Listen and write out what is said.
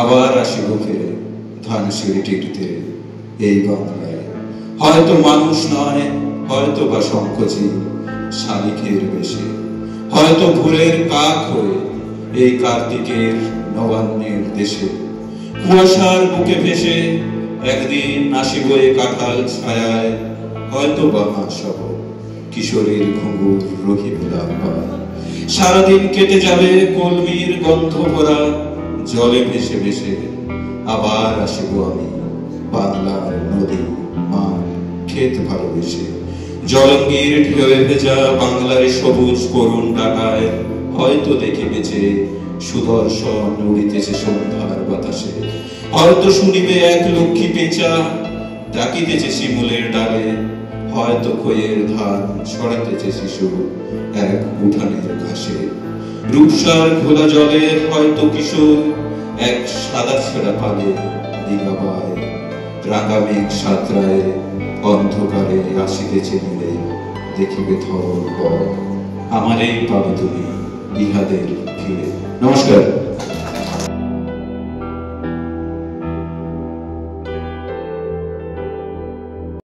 আবার আসিব ফিরে ধানসিঁড়িটির তীরে এই বাংলায়। হয়তো মানুষ নয়, হয়তো বা শঙ্খচিল শালিকের বেশে, হয়তো ভোরের কাক হয়ে এই কার্তিকের নবান্নের দেশে। কুয়াশার বুকে ভেসে একদিন আসিব এ কাঁঠাল ছায়ায়, হয়তো বা হাসব কিশোরীর ঘুঙুর রহিব লাম্বায়। সারাদিন কেটে যাবে কলমির গন্ধ ভরা জলে ভেসে ভেসে। আবার আসিব আমি বাংলার নদী মাঠ ক্ষেত ভালোবেসে। জলঙ্গির ঢেউয়ে ভেজা বাংলার সবুজ করুণ ডাকায়, হয়তো দেখে বেঁচে সুদর্শন উড়িতেছে সন্ধ্যার বাতাসে। হয়তো শুনিবে এক লক্ষ্মী পেঁচা ডাকিতেছে শিমুলের ডালে, হয়তো খইয়ের ধান ছড়াতেছে শিশু এক উঠানের ঘাসে। রূপসার ঘোলা জলে হয়তো কিশোর এক সাদা ছেঁড়া পালে দিগাবায়। রাঙা মেঘ সাঁতরায় অন্ধকারে আসিতেছে মিলে, দেখিবে ধরল পর আমারই পাবে তুমি ইহাদের ভিড়ে। নমস্কার।